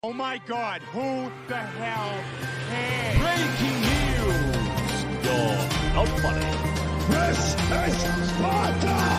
Oh my God, who the hell cares? Breaking news! You're not funny. This is Sparta!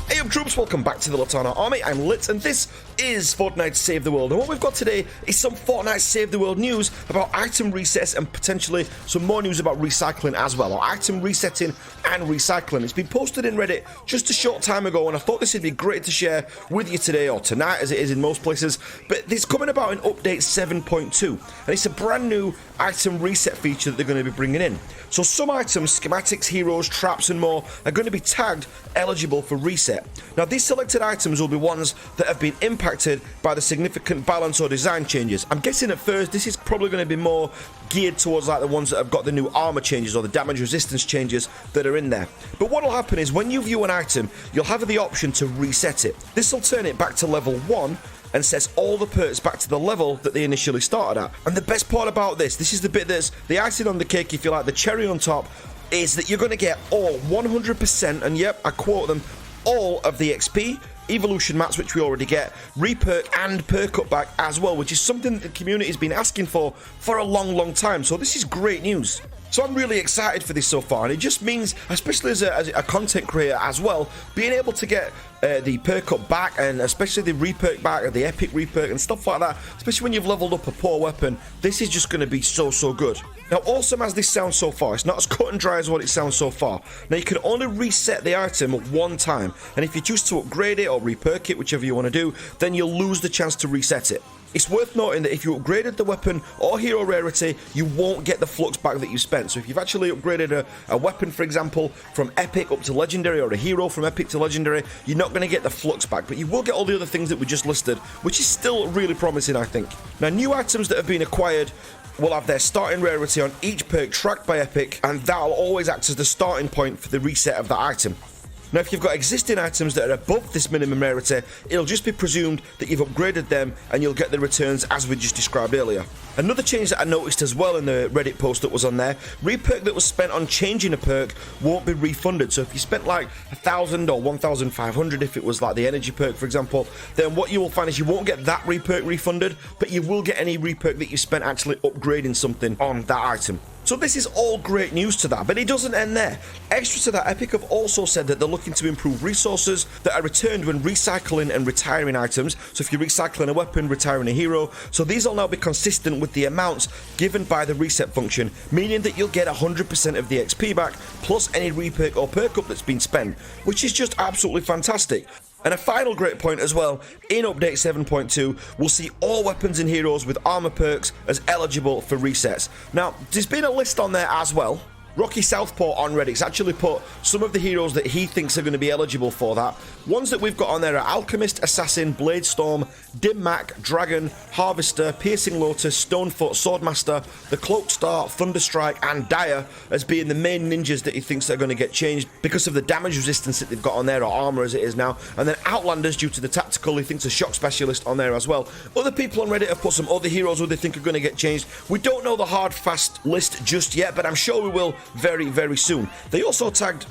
Hey up troops, welcome back to the Litanah Army. I'm Lit and this is Fortnite Save the World. And what we've got today is some Fortnite Save the World news about item resets and potentially some more news about recycling as well, or item resetting and recycling. It's been posted in Reddit just a short time ago and I thought this would be great to share with you today, or tonight as it is in most places. But it's coming about in update 7.2 and it's a brand new item reset feature that they're going to be bringing in. So some items, schematics, heroes, traps and more are going to be tagged eligible for reset. Now these selected items will be ones that have been impacted by the significant balance or design changes. I'm guessing at first this is probably going to be more geared towards like the ones that have got the new armor changes or the damage resistance changes that are in there. But what will happen is when you view an item, you'll have the option to reset it. This will turn it back to level 1 and sets all the perks back to the level that they initially started at. And the best part about this is the bit that's the icing on the cake, if you like, the cherry on top, is that you're going to get all 100%, and yep, I quote them, all of the XP, evolution mats, which we already get, reperk and perk up back as well, which is something that the community has been asking for a long time. So this is great news. So I'm really excited for this so far, and it just means, especially as a content creator as well, being able to get the perk up back, and especially the reperk back, the epic reperk and stuff like that, especially when you've leveled up a poor weapon, this is just going to be so good. Now, awesome as this sounds so far, it's not as cut and dry as what it sounds so far. Now, you can only reset the item one time, and if you choose to upgrade it or reperk it, whichever you want to do, then you'll lose the chance to reset it. It's worth noting that if you upgraded the weapon or hero rarity, you won't get the flux back that you spent. So if you've actually upgraded a weapon, for example, from epic up to legendary, or a hero from epic to legendary, you're not going to get the flux back, but you will get all the other things that we just listed, which is still really promising, I think. Now, new items that have been acquired will have their starting rarity on each perk tracked by epic, and that'll always act as the starting point for the reset of that item. Now, if you've got existing items that are above this minimum rarity, it'll just be presumed that you've upgraded them and you'll get the returns as we just described earlier. Another change that I noticed as well in the Reddit post that was on there, reperk that was spent on changing a perk won't be refunded. So if you spent like 1,000 or 1,500, if it was like the energy perk, for example, then what you will find is you won't get that reperk refunded, but you will get any reperk that you spent actually upgrading something on that item. So this is all great news to that, but it doesn't end there. Extra to that, Epic have also said that they're looking to improve resources that are returned when recycling and retiring items. So if you're recycling a weapon, retiring a hero, so these will now be consistent with the amounts given by the reset function, meaning that you'll get 100% of the XP back, plus any reperk or perk up that's been spent, which is just absolutely fantastic. And a final great point as well, in update 7.2, we'll see all weapons and heroes with armor perks as eligible for resets. Now, there's been a list on there as well. Rocky Southpaw on Reddit's actually put some of the heroes that he thinks are going to be eligible for that. Ones that we've got on there are Alchemist, Assassin, Bladestorm, Dim Mac, Dragon, Harvester, Piercing Lotus, Stonefoot, Swordmaster, the Cloaked Star, Thunderstrike and Dire as being the main ninjas that he thinks are going to get changed because of the damage resistance that they've got on there, or armor as it is now. And then Outlanders, due to the tactical, he thinks a shock specialist on there as well. Other people on Reddit have put some other heroes who they think are going to get changed. We don't know the hard fast list just yet, but I'm sure we will very soon. They also tagged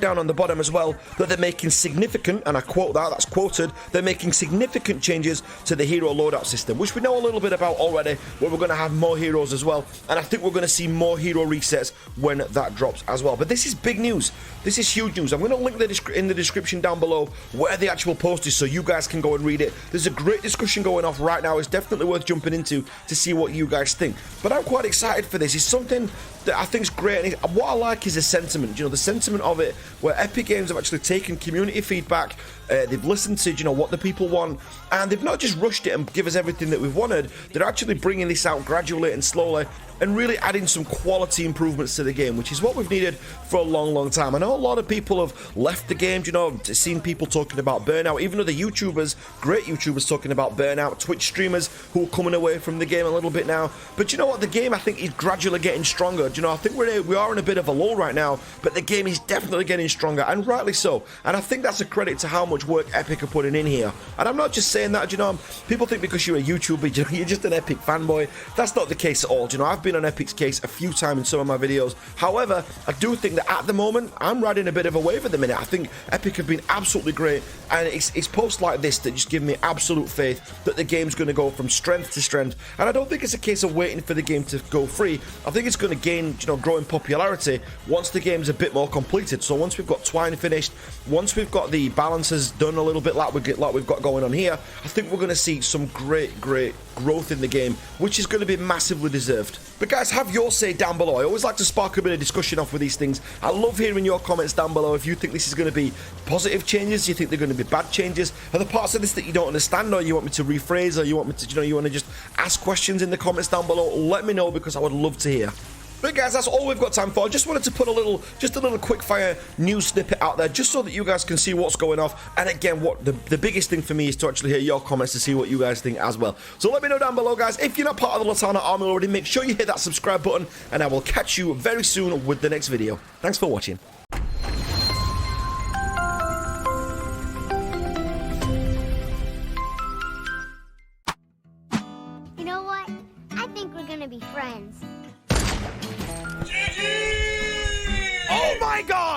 down on the bottom as well that they're making significant, and I quote that's quoted, they're making significant changes to the hero loadout system, which we know a little bit about already, where we're going to have more heroes as well, and I think we're going to see more hero resets when that drops as well. But this is big news. This is huge news. I'm going to link in the description down below where the actual post is so you guys can go and read it. There's a great discussion going off right now. It's definitely worth jumping into to see what you guys think. But I'm quite excited for this. It's something that I think is great, and what I like is the sentiment, the sentiment of it, where Epic Games have actually taken community feedback, they've listened to, what the people want, and they've not just rushed it and give us everything that we've wanted, they're actually bringing this out gradually and slowly, and really adding some quality improvements to the game, which is what we've needed for a long time. I know a lot of people have left the game, seen people talking about burnout, even other YouTubers, great YouTubers talking about burnout, Twitch streamers who are coming away from the game a little bit now. But you know what, the game I think is gradually getting stronger. I think we are in a bit of a lull right now, but the game is definitely getting stronger, and rightly so. And I think that's a credit to how much work Epic are putting in here. And I'm not just saying that, people think because you're a YouTuber, you're just an Epic fanboy. That's not the case at all. I've been on Epic's case a few times in some of my videos. However, I do think that at the moment, I'm riding a bit of a wave at the minute. I think Epic have been absolutely great, and it's posts like this that just give me absolute faith that the game's going to go from strength to strength. And I don't think it's a case of waiting for the game to go free. I think it's going to gain, growing popularity once the game's a bit more completed. So once we've got Twine finished, once we've got the balances done a little bit like we've got going on here, I think we're going to see some great growth in the game, which is going to be massively deserved. But guys, have your say down below. I always like to spark a bit of discussion off with these things. I love hearing your comments down below. If you think this is going to be positive changes, do you think they're going to be bad changes? Are there parts of this that you don't understand, or you want me to rephrase, or you want me to, you want to just ask questions in the comments down below? Let me know, because I would love to hear. But guys, that's all we've got time for. I just wanted to put a little quick fire news snippet out there, just so that you guys can see what's going off. And again, what the biggest thing for me is to actually hear your comments to see what you guys think as well. So let me know down below, guys. If you're not part of the Litanah army already, make sure you hit that subscribe button, and I will catch you very soon with the next video. Thanks for watching. You know what? I think we're gonna be friends. Oh my God!